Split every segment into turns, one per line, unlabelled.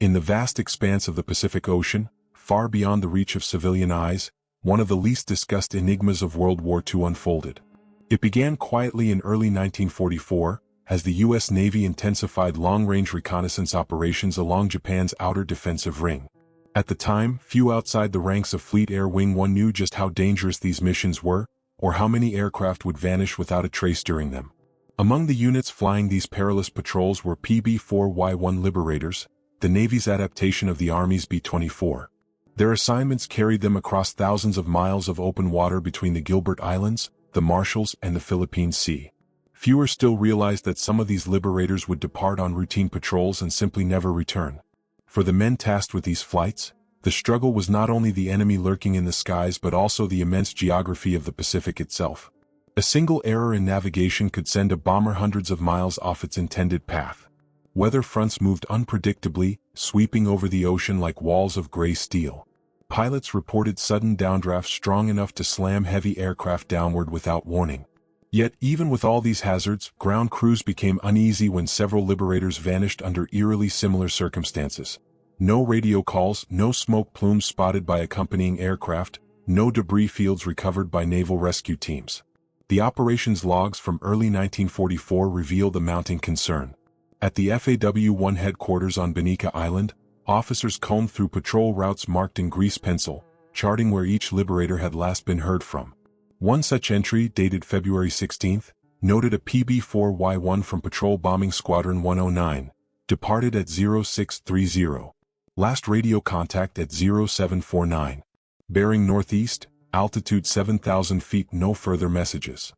In the vast expanse of the Pacific Ocean, far beyond the reach of civilian eyes, one of the least discussed enigmas of World War II unfolded. It began quietly in early 1944, as the U.S. Navy intensified long-range reconnaissance operations along Japan's outer defensive ring. At the time, few outside the ranks of Fleet Air Wing 1 knew just how dangerous these missions were, or how many aircraft would vanish without a trace during them. Among the units flying these perilous patrols were PB-4Y-1 Liberators, the Navy's adaptation of the Army's B-24. Their assignments carried them across thousands of miles of open water between the Gilbert Islands, the Marshalls, and the Philippine Sea. Fewer still realized that some of these liberators would depart on routine patrols and simply never return. For the men tasked with these flights, the struggle was not only the enemy lurking in the skies but also the immense geography of the Pacific itself. A single error in navigation could send a bomber hundreds of miles off its intended path. Weather fronts moved unpredictably, sweeping over the ocean like walls of gray steel. Pilots reported sudden downdrafts strong enough to slam heavy aircraft downward without warning. Yet, even with all these hazards, ground crews became uneasy when several liberators vanished under eerily similar circumstances. No radio calls, no smoke plumes spotted by accompanying aircraft, no debris fields recovered by naval rescue teams. The operations logs from early 1944 reveal the mounting concern. At the FAW-1 headquarters on Banica Island, officers combed through patrol routes marked in grease pencil, charting where each liberator had last been heard from. One such entry, dated February 16, noted a PB-4Y-1 from Patrol Bombing Squadron 109, departed at 0630. Last radio contact at 0749. Bearing northeast, altitude 7,000 feet, no further messages.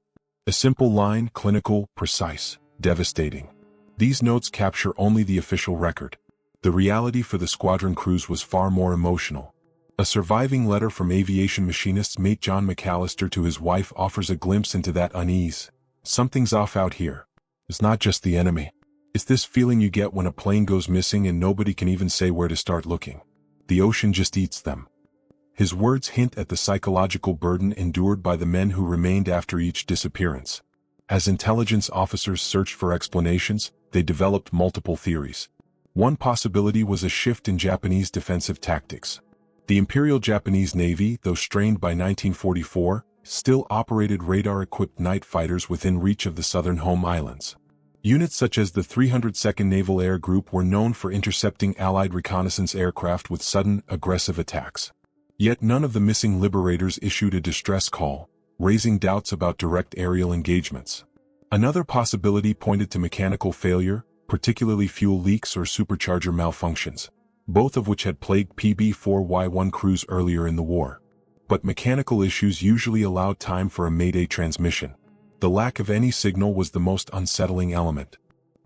A simple line, clinical, precise, devastating. These notes capture only the official record. The reality for the squadron crews was far more emotional. A surviving letter from aviation machinist's mate John McAllister to his wife offers a glimpse into that unease. Something's off out here. It's not just the enemy. It's this feeling you get when a plane goes missing and nobody can even say where to start looking. The ocean just eats them. His words hint at the psychological burden endured by the men who remained after each disappearance. As intelligence officers searched for explanations, they developed multiple theories. One possibility was a shift in Japanese defensive tactics. The Imperial Japanese Navy, though strained by 1944, still operated radar-equipped night fighters within reach of the southern home islands. Units such as the 302nd Naval Air Group were known for intercepting Allied reconnaissance aircraft with sudden, aggressive attacks. Yet none of the missing liberators issued a distress call, raising doubts about direct aerial engagements. Another possibility pointed to mechanical failure, particularly fuel leaks or supercharger malfunctions, both of which had plagued PB-4Y-1 crews earlier in the war. But mechanical issues usually allowed time for a Mayday transmission. The lack of any signal was the most unsettling element.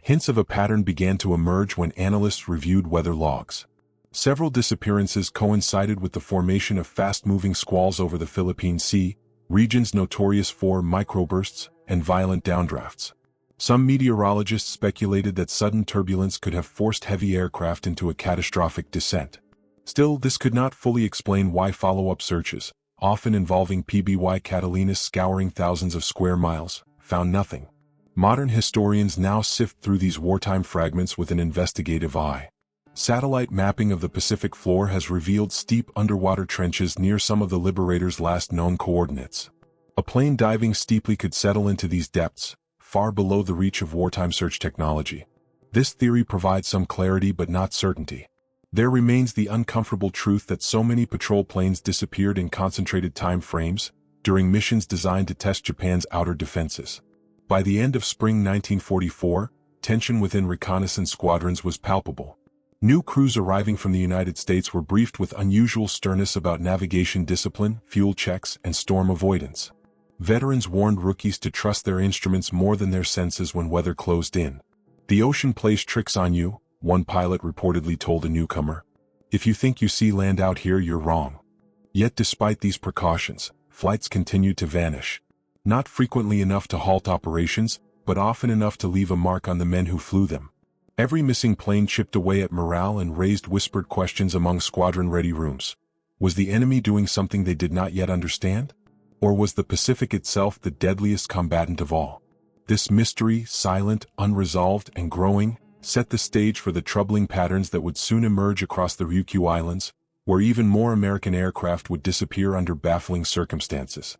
Hints of a pattern began to emerge when analysts reviewed weather logs. Several disappearances coincided with the formation of fast-moving squalls over the Philippine Sea, regions notorious for microbursts and violent downdrafts. Some meteorologists speculated that sudden turbulence could have forced heavy aircraft into a catastrophic descent. Still, this could not fully explain why follow-up searches, often involving PBY Catalinus scouring thousands of square miles, found nothing. Modern historians now sift through these wartime fragments with an investigative eye. Satellite mapping of the Pacific floor has revealed steep underwater trenches near some of the Liberators' last known coordinates. A plane diving steeply could settle into these depths, far below the reach of wartime search technology. This theory provides some clarity but not certainty. There remains the uncomfortable truth that so many patrol planes disappeared in concentrated time frames, during missions designed to test Japan's outer defenses. By the end of spring 1944, tension within reconnaissance squadrons was palpable. New crews arriving from the United States were briefed with unusual sternness about navigation discipline, fuel checks, and storm avoidance. Veterans warned rookies to trust their instruments more than their senses when weather closed in. "The ocean plays tricks on you," one pilot reportedly told a newcomer. "If you think you see land out here, you're wrong." Yet despite these precautions, flights continued to vanish. Not frequently enough to halt operations, but often enough to leave a mark on the men who flew them. Every missing plane chipped away at morale and raised whispered questions among squadron-ready rooms. Was the enemy doing something they did not yet understand? Or was the Pacific itself the deadliest combatant of all? This mystery, silent, unresolved, and growing, set the stage for the troubling patterns that would soon emerge across the Ryukyu Islands, where even more American aircraft would disappear under baffling circumstances.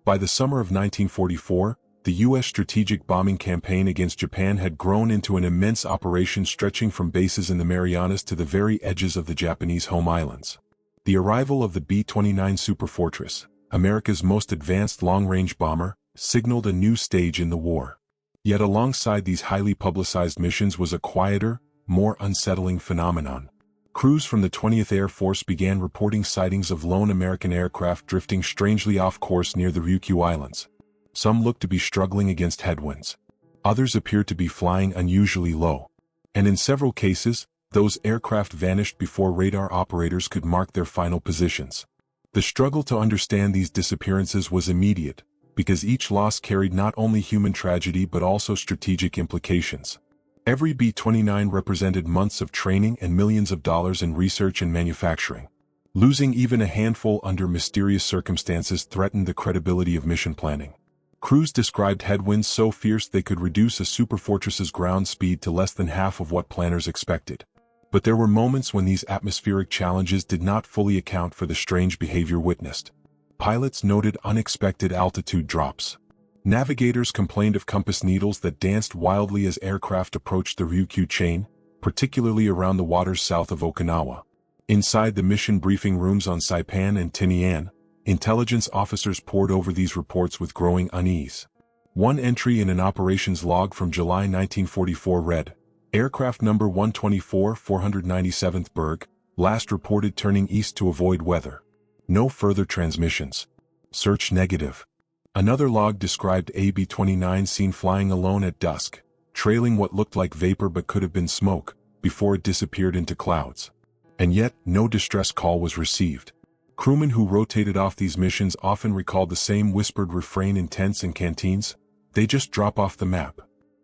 By the summer of 1944, the U.S. strategic bombing campaign against Japan had grown into an immense operation stretching from bases in the Marianas to the very edges of the Japanese home islands. The arrival of the B-29 Superfortress, America's most advanced long-range bomber, signaled a new stage in the war. Yet alongside these highly publicized missions was a quieter, more unsettling phenomenon. Crews from the 20th Air Force began reporting sightings of lone American aircraft drifting strangely off course near the Ryukyu Islands. Some looked to be struggling against headwinds. Others appeared to be flying unusually low. And in several cases, those aircraft vanished before radar operators could mark their final positions. The struggle to understand these disappearances was immediate, because each loss carried not only human tragedy but also strategic implications. Every B-29 represented months of training and millions of dollars in research and manufacturing. Losing even a handful under mysterious circumstances threatened the credibility of mission planning. Crews described headwinds so fierce they could reduce a superfortress's ground speed to less than half of what planners expected. But there were moments when these atmospheric challenges did not fully account for the strange behavior witnessed. Pilots noted unexpected altitude drops. Navigators complained of compass needles that danced wildly as aircraft approached the Ryukyu chain, particularly around the waters south of Okinawa. Inside the mission briefing rooms on Saipan and Tinian, intelligence officers pored over these reports with growing unease. One entry in an operations log from July 1944 read, "Aircraft number 124 497th Berg, last reported turning east to avoid weather. No further transmissions. Search negative." Another log described a B-29 seen flying alone at dusk, trailing what looked like vapor but could have been smoke, before it disappeared into clouds. And yet, no distress call was received. Crewmen who rotated off these missions often recalled the same whispered refrain in tents and canteens: "They just drop off the map."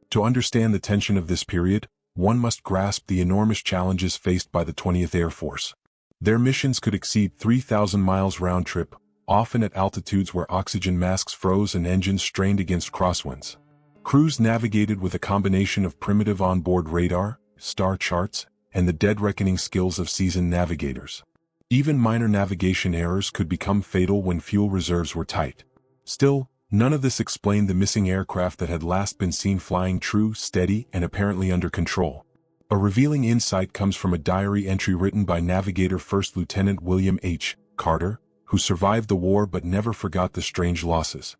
To understand the tension of this period, one must grasp the enormous challenges faced by the 20th Air Force. Their missions could exceed 3,000 miles round trip, often at altitudes where oxygen masks froze and engines strained against crosswinds. Crews navigated with a combination of primitive onboard radar, star charts, and the dead-reckoning skills of seasoned navigators. Even minor navigation errors could become fatal when fuel reserves were tight. Still, none of this explained the missing aircraft that had last been seen flying true, steady, and apparently under control. A revealing insight comes from a diary entry written by Navigator First Lieutenant William H. Carter, who survived the war but never forgot the strange losses.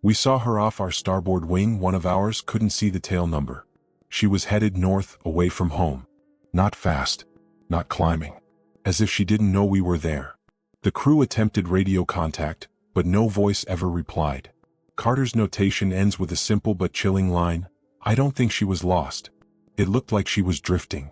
"We saw her off our starboard wing. One of ours couldn't see the tail number. She was headed north, away from home. Not fast, not climbing. As if she didn't know we were there. The crew attempted radio contact, but no voice ever replied." Carter's notation ends with a simple but chilling line, "I don't think she was lost. It looked like she was drifting."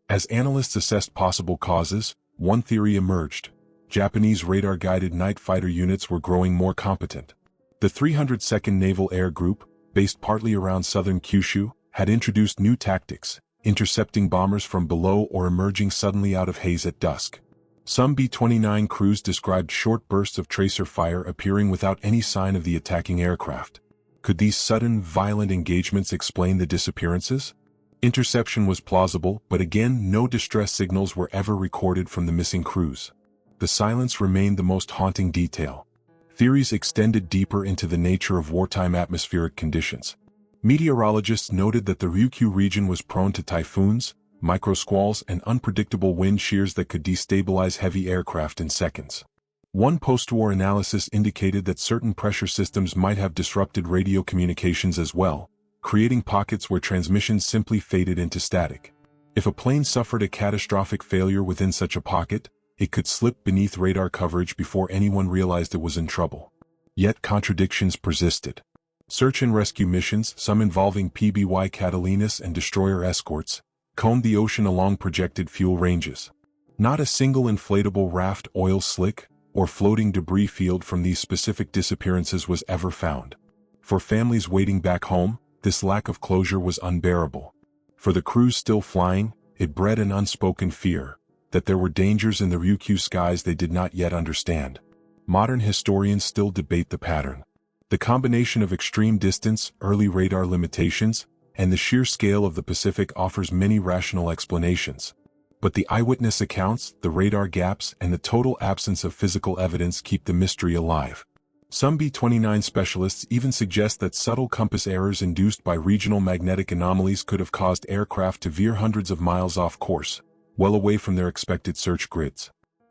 As analysts assessed possible causes, one theory emerged. Japanese radar-guided night fighter units were growing more competent. The 302nd Naval Air Group, based partly around southern Kyushu, had introduced new tactics, intercepting bombers from below or emerging suddenly out of haze at dusk. Some B-29 crews described short bursts of tracer fire appearing without any sign of the attacking aircraft. Could these sudden, violent engagements explain the disappearances? Interception was plausible, but again, no distress signals were ever recorded from the missing crews. The silence remained the most haunting detail. Theories extended deeper into the nature of wartime atmospheric conditions. Meteorologists noted that the Ryukyu region was prone to typhoons, microsqualls, and unpredictable wind shears that could destabilize heavy aircraft in seconds. One post-war analysis indicated that certain pressure systems might have disrupted radio communications as well, creating pockets where transmissions simply faded into static. If a plane suffered a catastrophic failure within such a pocket, it could slip beneath radar coverage before anyone realized it was in trouble. Yet contradictions persisted. Search and rescue missions, some involving PBY Catalinas and destroyer escorts, combed the ocean along projected fuel ranges. Not a single inflatable raft, oil slick, or floating debris field from these specific disappearances was ever found. For families waiting back home, this lack of closure was unbearable. For the crews still flying, it bred an unspoken fear that there were dangers in the Ryukyu skies they did not yet understand. Modern historians still debate the pattern. The combination of extreme distance, early radar limitations, and the sheer scale of the Pacific offers many rational explanations. But the eyewitness accounts, the radar gaps, and the total absence of physical evidence keep the mystery alive. Some B-29 specialists even suggest that subtle compass errors induced by regional magnetic anomalies could have caused aircraft to veer hundreds of miles off course, well away from their expected search grids.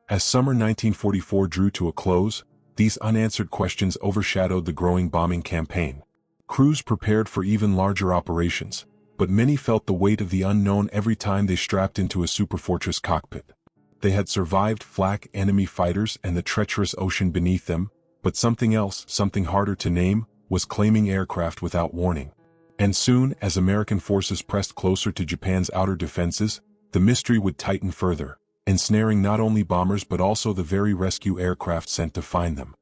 As summer 1944 drew to a close, these unanswered questions overshadowed the growing bombing campaign. Crews prepared for even larger operations, but many felt the weight of the unknown every time they strapped into a superfortress cockpit. They had survived flak enemy fighters and the treacherous ocean beneath them, but something else, something harder to name, was claiming aircraft without warning. And soon, as American forces pressed closer to Japan's outer defenses, the mystery would tighten further, ensnaring not only bombers but also the very rescue aircraft sent to find them.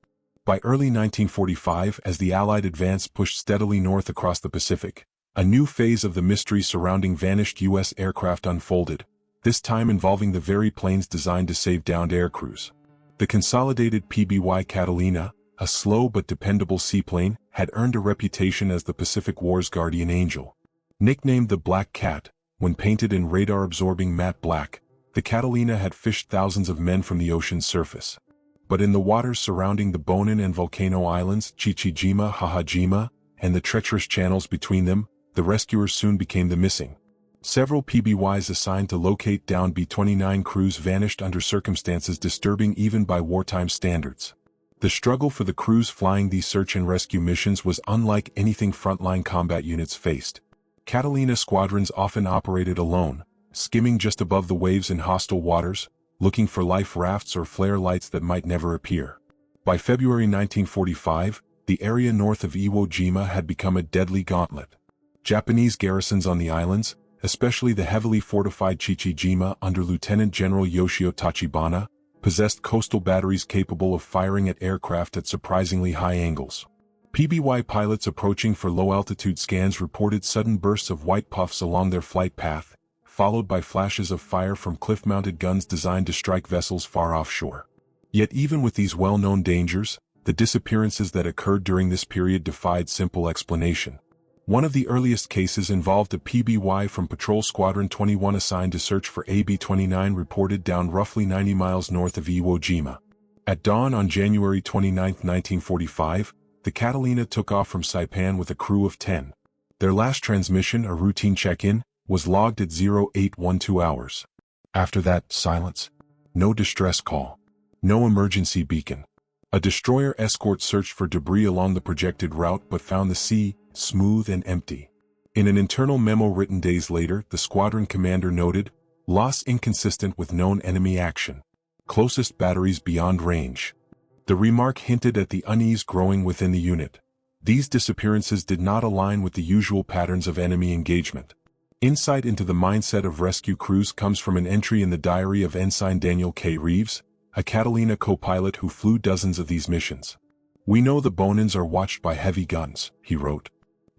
By early 1945, as the Allied advance pushed steadily north across the Pacific, a new phase of the mystery surrounding vanished U.S. aircraft unfolded, this time involving the very planes designed to save downed aircrews. The consolidated PBY Catalina, a slow but dependable seaplane, had earned a reputation as the Pacific War's guardian angel. Nicknamed the Black Cat, when painted in radar-absorbing matte black, the Catalina had fished thousands of men from the ocean's surface. But in the waters surrounding the Bonin and Volcano Islands, Chichijima, Hahajima, and the treacherous channels between them, the rescuers soon became the missing. Several PBYs assigned to locate downed B-29 crews vanished under circumstances disturbing even by wartime standards. The struggle for the crews flying these search and rescue missions was unlike anything frontline combat units faced. Catalina squadrons often operated alone, skimming just above the waves in hostile waters, looking for life rafts or flare lights that might never appear. By February 1945, the area north of Iwo Jima had become a deadly gauntlet. Japanese garrisons on the islands, especially the heavily fortified Chichijima under Lieutenant General Yoshio Tachibana, possessed coastal batteries capable of firing at aircraft at surprisingly high angles. PBY pilots approaching for low-altitude scans reported sudden bursts of white puffs along their flight path, followed by flashes of fire from cliff-mounted guns designed to strike vessels far offshore. Yet even with these well-known dangers, the disappearances that occurred during this period defied simple explanation. One of the earliest cases involved a PBY from Patrol Squadron 21 assigned to search for a B-29 reported down roughly 90 miles north of Iwo Jima. At dawn on January 29, 1945, the Catalina took off from Saipan with a crew of 10. Their last transmission, a routine check-in, was logged at 0812 hours. After that, silence. No distress call. No emergency beacon. A destroyer escort searched for debris along the projected route but found the sea smooth and empty. In an internal memo written days later, the squadron commander noted, "Loss inconsistent with known enemy action. Closest batteries beyond range." The remark hinted at the unease growing within the unit. These disappearances did not align with the usual patterns of enemy engagement. Insight into the mindset of rescue crews comes from an entry in the diary of Ensign Daniel K. Reeves, a Catalina co-pilot who flew dozens of these missions. "We know the Bonins are watched by heavy guns," he wrote.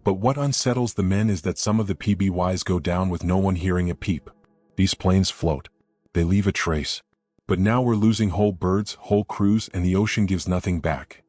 "But what unsettles the men is that some of the PBYs go down with no one hearing a peep. These planes float. They leave a trace. But now we're losing whole birds, whole crews, and the ocean gives nothing back."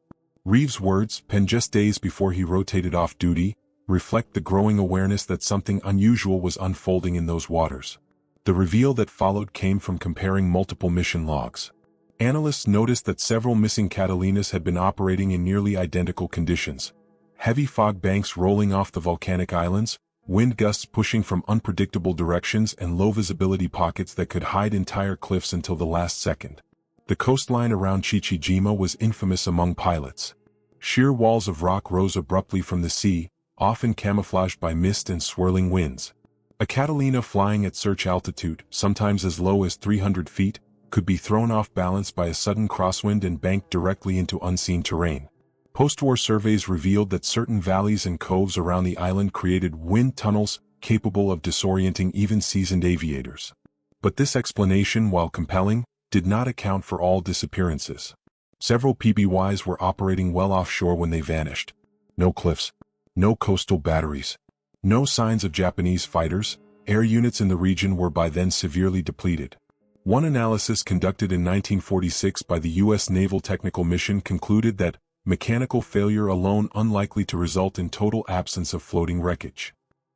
Reeves' words, penned just days before he rotated off duty, reflect the growing awareness that something unusual was unfolding in those waters. The reveal that followed came from comparing multiple mission logs. Analysts noticed that several missing Catalinas had been operating in nearly identical conditions. Heavy fog banks rolling off the volcanic islands, wind gusts pushing from unpredictable directions, and low visibility pockets that could hide entire cliffs until the last second. The coastline around Chichijima was infamous among pilots. Sheer walls of rock rose abruptly from the sea, often camouflaged by mist and swirling winds. A Catalina flying at search altitude, sometimes as low as 300 feet, could be thrown off balance by a sudden crosswind and banked directly into unseen terrain. Post-war surveys revealed that certain valleys and coves around the island created wind tunnels capable of disorienting even seasoned aviators. But this explanation, while compelling, did not account for all disappearances. Several PBYs were operating well offshore when they vanished. No cliffs. No coastal batteries. No signs of Japanese fighters. Air units in the region were by then severely depleted. One analysis conducted in 1946 by the U.S. Naval Technical Mission concluded that mechanical failure alone unlikely to result in total absence of floating wreckage.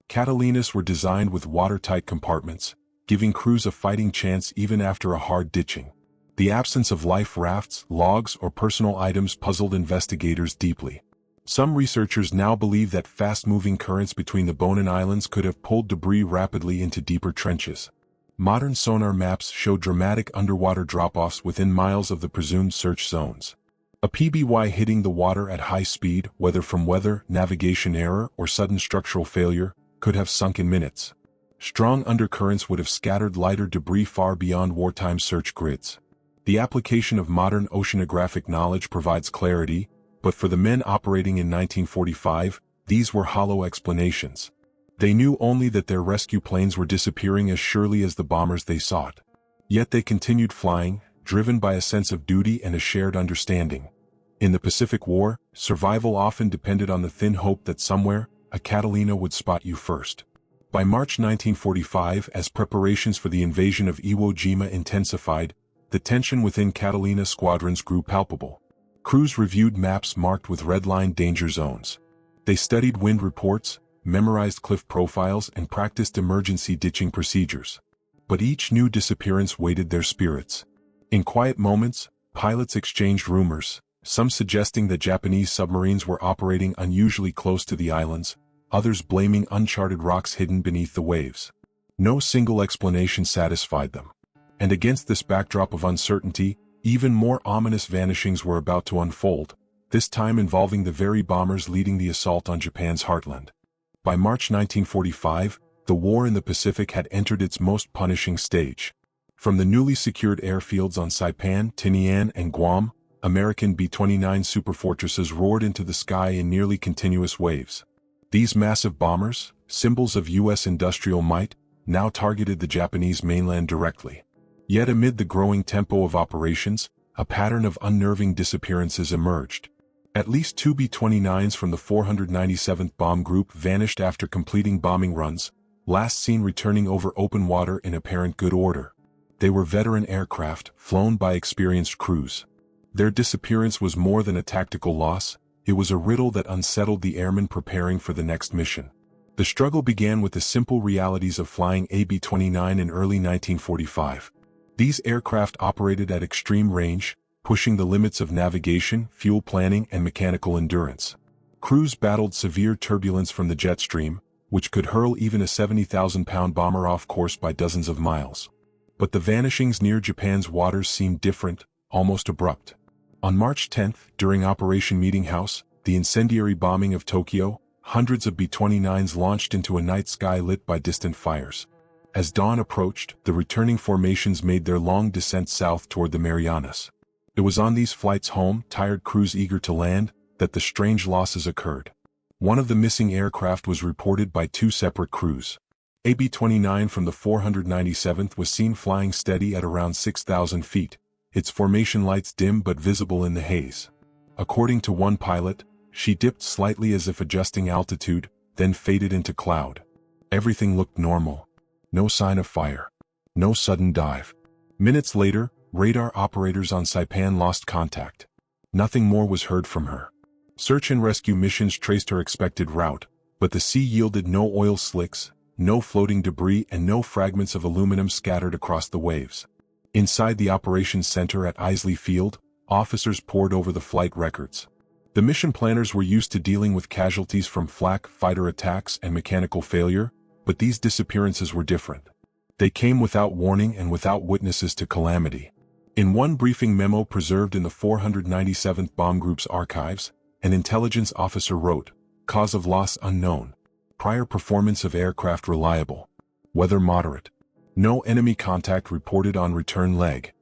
Catalinas were designed with watertight compartments, giving crews a fighting chance even after a hard ditching. The absence of life rafts, logs, or personal items puzzled investigators deeply. Some researchers now believe that fast-moving currents between the Bonin Islands could have pulled debris rapidly into deeper trenches. Modern sonar maps show dramatic underwater drop-offs within miles of the presumed search zones. A PBY hitting the water at high speed, whether from weather, navigation error, or sudden structural failure, could have sunk in minutes. Strong undercurrents would have scattered lighter debris far beyond wartime search grids. The application of modern oceanographic knowledge provides clarity, but for the men operating in 1945, these were hollow explanations. They knew only that their rescue planes were disappearing as surely as the bombers they sought. Yet they continued flying, driven by a sense of duty and a shared understanding. In the Pacific War, survival often depended on the thin hope that somewhere, a Catalina would spot you first. By March 1945, as preparations for the invasion of Iwo Jima intensified, the tension within Catalina squadrons grew palpable. Crews reviewed maps marked with red-line danger zones. They studied wind reports, memorized cliff profiles, and practiced emergency ditching procedures. But each new disappearance weighted their spirits. In quiet moments, pilots exchanged rumors, some suggesting that Japanese submarines were operating unusually close to the islands, others blaming uncharted rocks hidden beneath the waves. No single explanation satisfied them. And against this backdrop of uncertainty, even more ominous vanishings were about to unfold, this time involving the very bombers leading the assault on Japan's heartland. By March 1945, the war in the Pacific had entered its most punishing stage. From the newly secured airfields on Saipan, Tinian, and Guam, American B-29 superfortresses roared into the sky in nearly continuous waves. These massive bombers, symbols of U.S. industrial might, now targeted the Japanese mainland directly. Yet amid the growing tempo of operations, a pattern of unnerving disappearances emerged. At least 2 B-29s from the 497th Bomb Group vanished after completing bombing runs, last seen returning over open water in apparent good order. They were veteran aircraft, flown by experienced crews. Their disappearance was more than a tactical loss, it was a riddle that unsettled the airmen preparing for the next mission. The struggle began with the simple realities of flying a B-29 in early 1945. These aircraft operated at extreme range, pushing the limits of navigation, fuel planning, and mechanical endurance. Crews battled severe turbulence from the jet stream, which could hurl even a 70,000-pound bomber off course by dozens of miles. But the vanishings near Japan's waters seemed different, almost abrupt. On March 10, during Operation Meeting House, the incendiary bombing of Tokyo, hundreds of B-29s launched into a night sky lit by distant fires. As dawn approached, the returning formations made their long descent south toward the Marianas. It was on these flights home, tired crews eager to land, that the strange losses occurred. One of the missing aircraft was reported by 2 separate crews. A B-29 from the 497th was seen flying steady at around 6,000 feet, its formation lights dim but visible in the haze. According to one pilot, she dipped slightly as if adjusting altitude, then faded into cloud. Everything looked normal. No sign of fire. No sudden dive. Minutes later, radar operators on Saipan lost contact. Nothing more was heard from her. Search and rescue missions traced her expected route, but the sea yielded no oil slicks, no floating debris, and no fragments of aluminum scattered across the waves. Inside the operations center at Isley Field, officers pored over the flight records. The mission planners were used to dealing with casualties from flak fighter attacks and mechanical failure, but these disappearances were different. They came without warning and without witnesses to calamity. In one briefing memo preserved in the 497th Bomb Group's archives, an intelligence officer wrote, "Cause of loss unknown. Prior performance of aircraft reliable. Weather moderate. No enemy contact reported on return leg."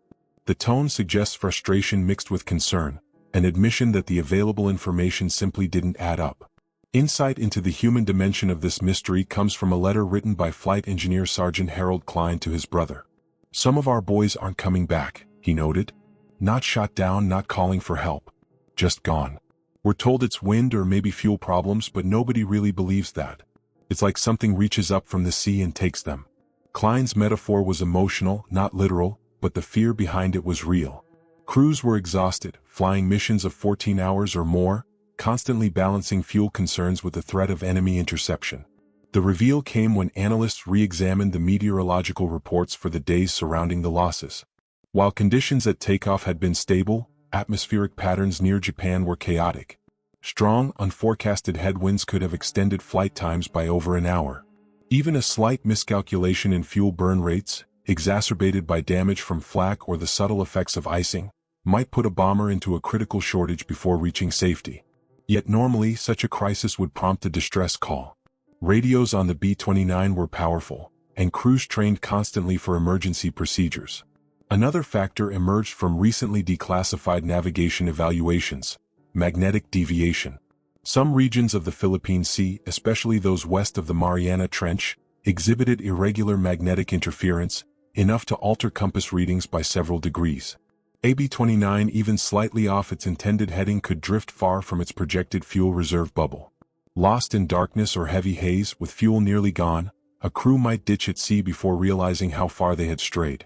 The tone suggests frustration mixed with concern, an admission that the available information simply didn't add up. Insight into the human dimension of this mystery comes from a letter written by Flight Engineer Sergeant Harold Klein to his brother. "Some of our boys aren't coming back," he noted. "Not shot down, not calling for help. Just gone. We're told it's wind or maybe fuel problems, but nobody really believes that. It's like something reaches up from the sea and takes them." Klein's metaphor was emotional, not literal, but the fear behind it was real. Crews were exhausted, flying missions of 14 hours or more, constantly balancing fuel concerns with the threat of enemy interception. The reveal came when analysts re-examined the meteorological reports for the days surrounding the losses. While conditions at takeoff had been stable, atmospheric patterns near Japan were chaotic. Strong, unforecasted headwinds could have extended flight times by over an hour. Even a slight miscalculation in fuel burn rates, exacerbated by damage from flak or the subtle effects of icing, might put a bomber into a critical shortage before reaching safety. Yet normally such a crisis would prompt a distress call. Radios on the B-29 were powerful, and crews trained constantly for emergency procedures. Another factor emerged from recently declassified navigation evaluations: magnetic deviation. Some regions of the Philippine Sea, especially those west of the Mariana Trench, exhibited irregular magnetic interference, enough to alter compass readings by several degrees. AB-29, even slightly off its intended heading, could drift far from its projected fuel reserve bubble. Lost in darkness or heavy haze, with fuel nearly gone, a crew might ditch at sea before realizing how far they had strayed.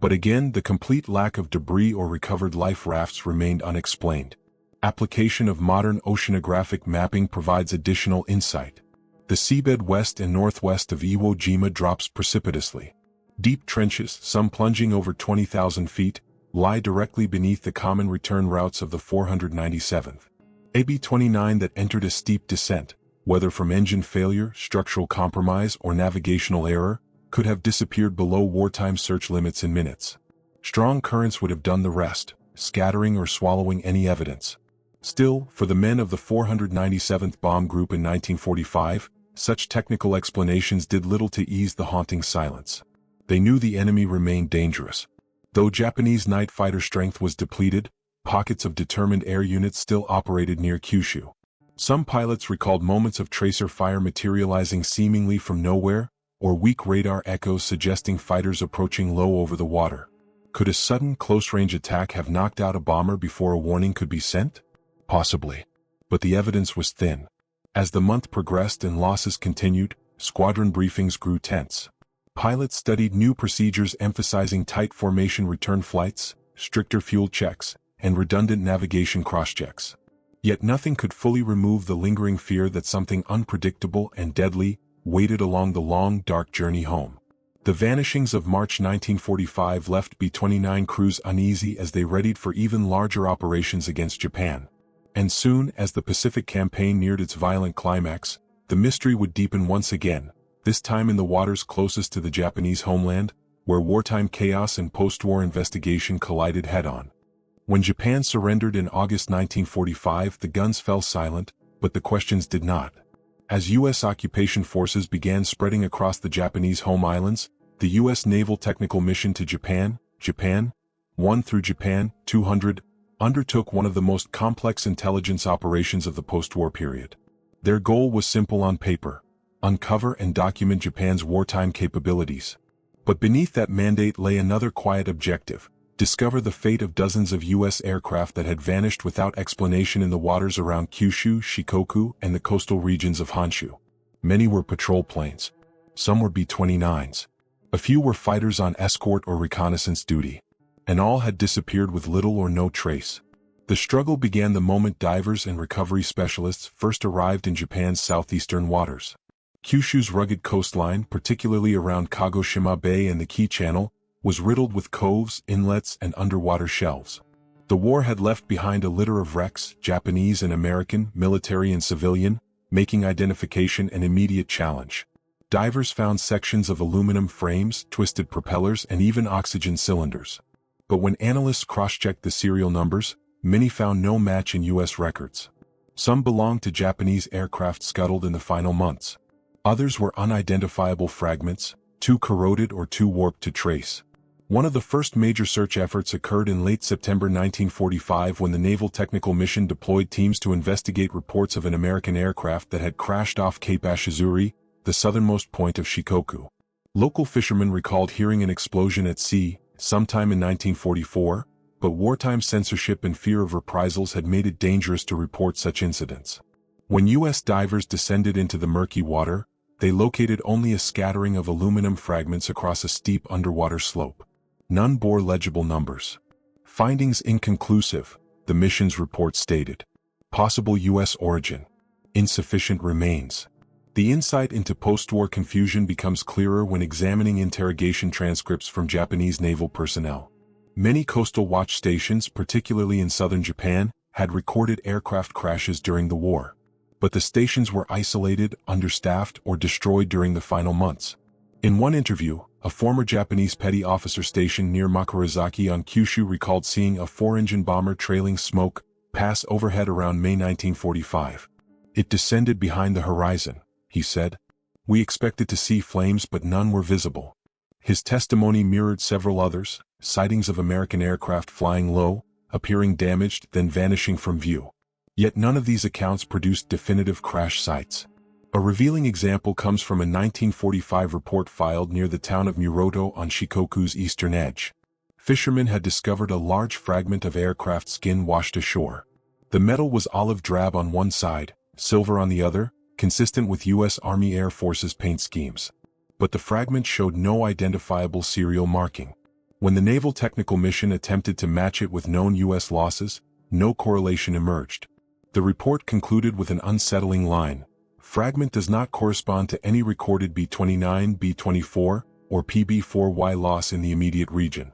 But again, the complete lack of debris or recovered life rafts remained unexplained. Application of modern oceanographic mapping provides additional insight. The seabed west and northwest of Iwo Jima drops precipitously. Deep trenches, some plunging over 20,000 feet, lie directly beneath the common return routes of the 497th. AB-29 that entered a steep descent, whether from engine failure, structural compromise, or navigational error, could have disappeared below wartime search limits in minutes. Strong currents would have done the rest, scattering or swallowing any evidence. Still, for the men of the 497th Bomb Group in 1945, such technical explanations did little to ease the haunting silence. They knew the enemy remained dangerous. Though Japanese night fighter strength was depleted, pockets of determined air units still operated near Kyushu. Some pilots recalled moments of tracer fire materializing seemingly from nowhere, or weak radar echoes suggesting fighters approaching low over the water. Could a sudden close-range attack have knocked out a bomber before a warning could be sent? Possibly. But the evidence was thin. As the month progressed and losses continued, squadron briefings grew tense. Pilots studied new procedures emphasizing tight formation return flights, stricter fuel checks, and redundant navigation cross-checks. Yet nothing could fully remove the lingering fear that something unpredictable and deadly waited along the long, dark journey home. The vanishings of March 1945 left B-29 crews uneasy as they readied for even larger operations against Japan. And soon, as the Pacific campaign neared its violent climax, the mystery would deepen once again, this time in the waters closest to the Japanese homeland, where wartime chaos and post-war investigation collided head-on. When Japan surrendered in August 1945, the guns fell silent, but the questions did not. As U.S. occupation forces began spreading across the Japanese home islands, the U.S. Naval Technical Mission to Japan, Japan 1 through Japan 200, undertook one of the most complex intelligence operations of the post-war period. Their goal was simple on paper: uncover and document Japan's wartime capabilities. But beneath that mandate lay another quiet objective: discover the fate of dozens of U.S. aircraft that had vanished without explanation in the waters around Kyushu, Shikoku, and the coastal regions of Honshu. Many were patrol planes. Some were B-29s. A few were fighters on escort or reconnaissance duty. And all had disappeared with little or no trace. The struggle began the moment divers and recovery specialists first arrived in Japan's southeastern waters. Kyushu's rugged coastline, particularly around Kagoshima Bay and the Kii Channel, was riddled with coves, inlets, and underwater shelves. The war had left behind a litter of wrecks, Japanese and American, military and civilian, making identification an immediate challenge. Divers found sections of aluminum frames, twisted propellers, and even oxygen cylinders. But when analysts cross-checked the serial numbers, many found no match in U.S. records. Some belonged to Japanese aircraft scuttled in the final months. Others were unidentifiable fragments, too corroded or too warped to trace. One of the first major search efforts occurred in late September 1945 when the Naval Technical Mission deployed teams to investigate reports of an American aircraft that had crashed off Cape Ashizuri, the southernmost point of Shikoku. Local fishermen recalled hearing an explosion at sea, sometime in 1944, but wartime censorship and fear of reprisals had made it dangerous to report such incidents. When U.S. divers descended into the murky water, they located only a scattering of aluminum fragments across a steep underwater slope. None bore legible numbers. Findings inconclusive, the mission's report stated. Possible U.S. origin. Insufficient remains. The insight into post-war confusion becomes clearer when examining interrogation transcripts from Japanese naval personnel. Many coastal watch stations, particularly in southern Japan, had recorded aircraft crashes during the war. But the stations were isolated, understaffed, or destroyed during the final months. In one interview, a former Japanese petty officer stationed near Makurazaki on Kyushu recalled seeing a 4-engine bomber trailing smoke pass overhead around May 1945. "It descended behind the horizon," he said. "We expected to see flames but none were visible." His testimony mirrored several others, sightings of American aircraft flying low, appearing damaged, then vanishing from view. Yet none of these accounts produced definitive crash sites. A revealing example comes from a 1945 report filed near the town of Muroto on Shikoku's eastern edge. Fishermen had discovered a large fragment of aircraft skin washed ashore. The metal was olive drab on one side, silver on the other, consistent with U.S. Army Air Force's paint schemes. But the fragment showed no identifiable serial marking. When the Naval Technical Mission attempted to match it with known U.S. losses, no correlation emerged. The report concluded with an unsettling line: "Fragment does not correspond to any recorded B-29, B-24, or PB-4Y loss in the immediate region."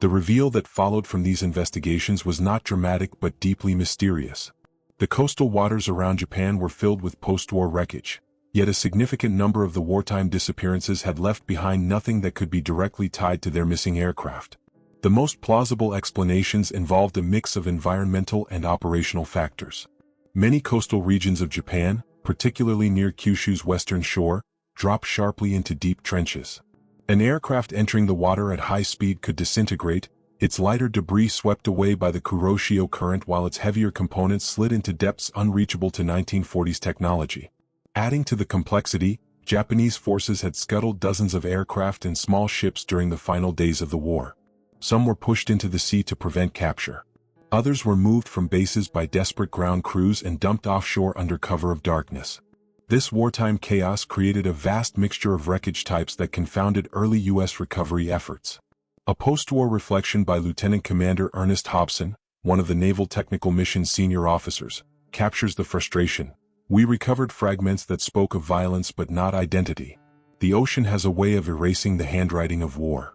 The reveal that followed from these investigations was not dramatic but deeply mysterious. The coastal waters around Japan were filled with post-war wreckage, yet a significant number of the wartime disappearances had left behind nothing that could be directly tied to their missing aircraft. The most plausible explanations involved a mix of environmental and operational factors. Many coastal regions of Japan, particularly near Kyushu's western shore, drop sharply into deep trenches. An aircraft entering the water at high speed could disintegrate, its lighter debris swept away by the Kuroshio current while its heavier components slid into depths unreachable to 1940s technology. Adding to the complexity, Japanese forces had scuttled dozens of aircraft and small ships during the final days of the war. Some were pushed into the sea to prevent capture. Others were moved from bases by desperate ground crews and dumped offshore under cover of darkness. This wartime chaos created a vast mixture of wreckage types that confounded early U.S. recovery efforts. A post-war reflection by Lieutenant Commander Ernest Hobson, one of the Naval Technical Mission's senior officers, captures the frustration. "We recovered fragments that spoke of violence but not identity. The ocean has a way of erasing the handwriting of war."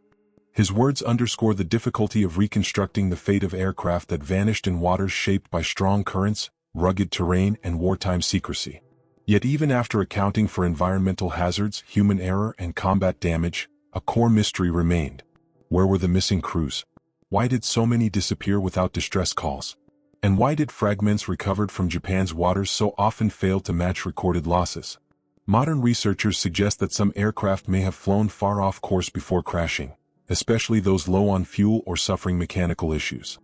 His words underscore the difficulty of reconstructing the fate of aircraft that vanished in waters shaped by strong currents, rugged terrain, and wartime secrecy. Yet even after accounting for environmental hazards, human error, and combat damage, a core mystery remained. Where were the missing crews? Why did so many disappear without distress calls? And why did fragments recovered from Japan's waters so often fail to match recorded losses? Modern researchers suggest that some aircraft may have flown far off course before crashing, especially those low on fuel or suffering mechanical issues.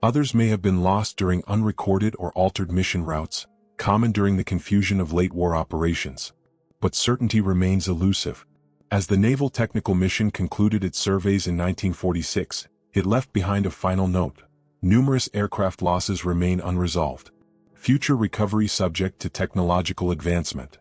Others may have been lost during unrecorded or altered mission routes, common during the confusion of late war operations. But certainty remains elusive. As the Naval Technical Mission concluded its surveys in 1946, it left behind a final note: numerous aircraft losses remain unresolved. Future recovery subject to technological advancement.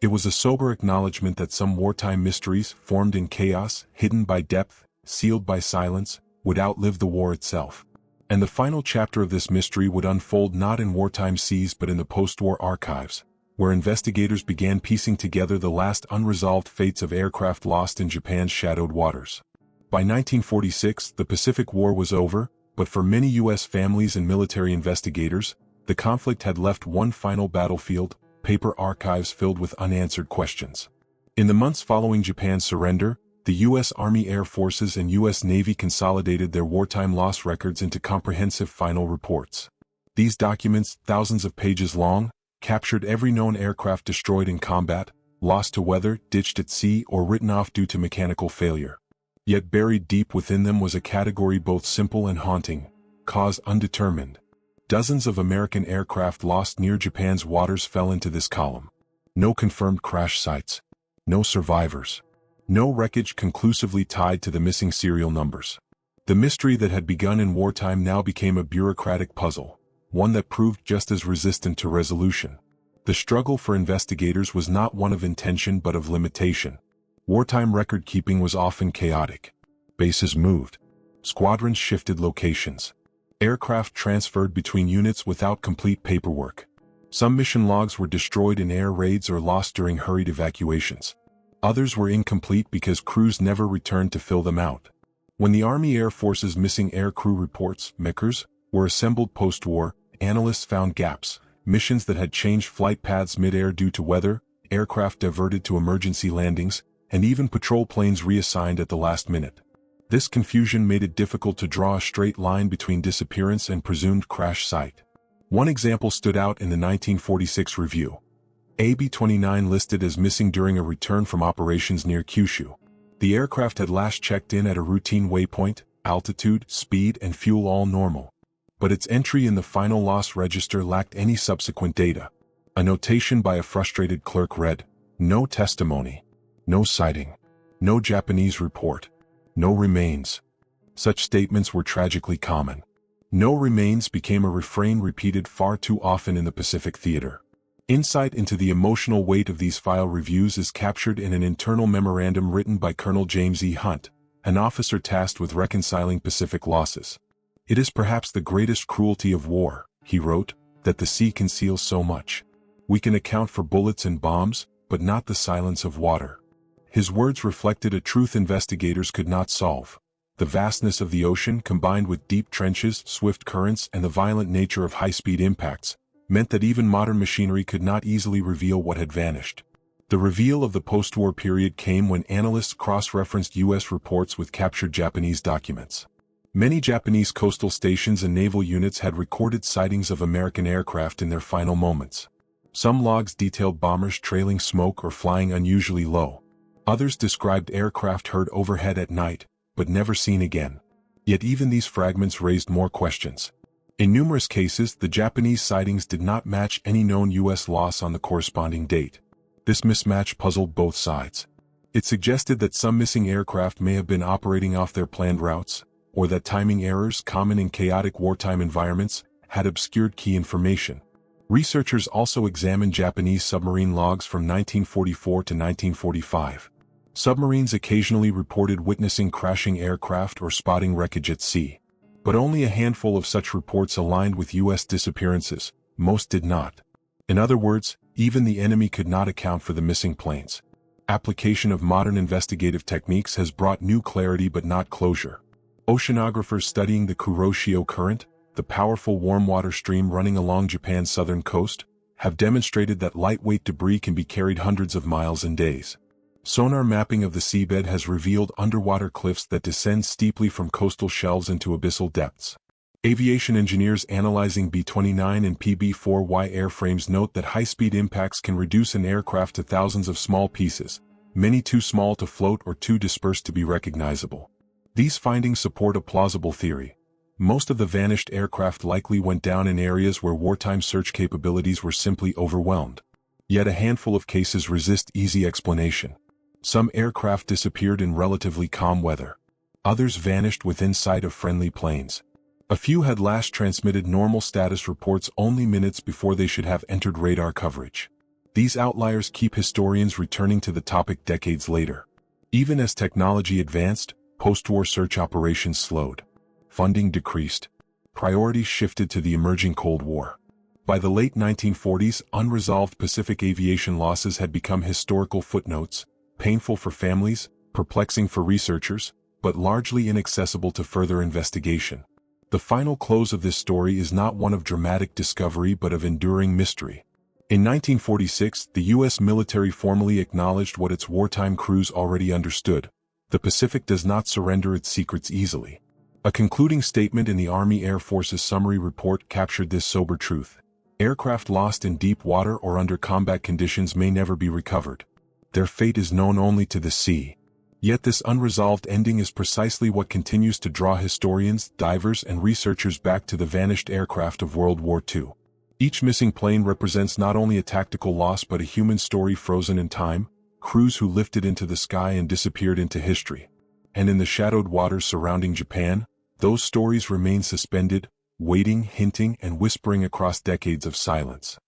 It was a sober acknowledgement that some wartime mysteries, formed in chaos, hidden by depth, sealed by silence, would outlive the war itself. And the final chapter of this mystery would unfold not in wartime seas but in the post-war archives, where investigators began piecing together the last unresolved fates of aircraft lost in Japan's shadowed waters. By 1946, the Pacific War was over, but for many U.S. families and military investigators, the conflict had left one final battlefield: paper archives filled with unanswered questions. In the months following Japan's surrender, the U.S. Army Air Forces and U.S. Navy consolidated their wartime loss records into comprehensive final reports. These documents, thousands of pages long, captured every known aircraft destroyed in combat, lost to weather, ditched at sea, or written off due to mechanical failure. Yet buried deep within them was a category both simple and haunting: cause undetermined. Dozens of American aircraft lost near Japan's waters fell into this column. No confirmed crash sites. No survivors. No wreckage conclusively tied to the missing serial numbers. The mystery that had begun in wartime now became a bureaucratic puzzle, one that proved just as resistant to resolution. The struggle for investigators was not one of intention but of limitation. Wartime record-keeping was often chaotic. Bases moved. Squadrons shifted locations. Aircraft transferred between units without complete paperwork. Some mission logs were destroyed in air raids or lost during hurried evacuations. Others were incomplete because crews never returned to fill them out. When the Army Air Force's missing air crew reports, MACRs, were assembled post-war, analysts found gaps, missions that had changed flight paths mid-air due to weather, aircraft diverted to emergency landings, and even patrol planes reassigned at the last minute. This confusion made it difficult to draw a straight line between disappearance and presumed crash site. One example stood out in the 1946 review. AB-29 listed as missing during a return from operations near Kyushu. The aircraft had last checked in at a routine waypoint, altitude, speed, and fuel all normal. But its entry in the final loss register lacked any subsequent data. A notation by a frustrated clerk read, "No testimony. No sighting. No Japanese report. No remains." Such statements were tragically common. No remains became a refrain repeated far too often in the Pacific theater. Insight into the emotional weight of these file reviews is captured in an internal memorandum written by Colonel James E. Hunt, an officer tasked with reconciling Pacific losses. "It is perhaps the greatest cruelty of war," he wrote, "that the sea conceals so much. We can account for bullets and bombs, but not the silence of water." His words reflected a truth investigators could not solve. The vastness of the ocean, combined with deep trenches, swift currents, and the violent nature of high-speed impacts, meant that even modern machinery could not easily reveal what had vanished. The reveal of the post-war period came when analysts cross-referenced U.S. reports with captured Japanese documents. Many Japanese coastal stations and naval units had recorded sightings of American aircraft in their final moments. Some logs detailed bombers trailing smoke or flying unusually low. Others described aircraft heard overhead at night, but never seen again. Yet even these fragments raised more questions. In numerous cases, the Japanese sightings did not match any known U.S. loss on the corresponding date. This mismatch puzzled both sides. It suggested that some missing aircraft may have been operating off their planned routes, or that timing errors common in chaotic wartime environments had obscured key information. Researchers also examined Japanese submarine logs from 1944 to 1945. Submarines occasionally reported witnessing crashing aircraft or spotting wreckage at sea. But only a handful of such reports aligned with U.S. disappearances, most did not. In other words, even the enemy could not account for the missing planes. Application of modern investigative techniques has brought new clarity but not closure. Oceanographers studying the Kuroshio Current, the powerful warm water stream running along Japan's southern coast, have demonstrated that lightweight debris can be carried hundreds of miles in days. Sonar mapping of the seabed has revealed underwater cliffs that descend steeply from coastal shelves into abyssal depths. Aviation engineers analyzing B-29 and PB-4Y airframes note that high-speed impacts can reduce an aircraft to thousands of small pieces, many too small to float or too dispersed to be recognizable. These findings support a plausible theory. Most of the vanished aircraft likely went down in areas where wartime search capabilities were simply overwhelmed. Yet a handful of cases resist easy explanation. Some aircraft disappeared in relatively calm weather. Others vanished within sight of friendly planes. A few had last transmitted normal status reports only minutes before they should have entered radar coverage. These outliers keep historians returning to the topic decades later. Even as technology advanced, post-war search operations slowed. Funding decreased. Priorities shifted to the emerging Cold War. By the late 1940s, unresolved Pacific aviation losses had become historical footnotes, painful for families, perplexing for researchers, but largely inaccessible to further investigation. The final close of this story is not one of dramatic discovery but of enduring mystery. In 1946, the U.S. military formally acknowledged what its wartime crews already understood: the Pacific does not surrender its secrets easily. A concluding statement in the Army Air Force's summary report captured this sober truth. Aircraft lost in deep water or under combat conditions may never be recovered. Their fate is known only to the sea. Yet this unresolved ending is precisely what continues to draw historians, divers, and researchers back to the vanished aircraft of World War II. Each missing plane represents not only a tactical loss but a human story frozen in time, crews who lifted into the sky and disappeared into history. And in the shadowed waters surrounding Japan, those stories remain suspended, waiting, hinting, and whispering across decades of silence.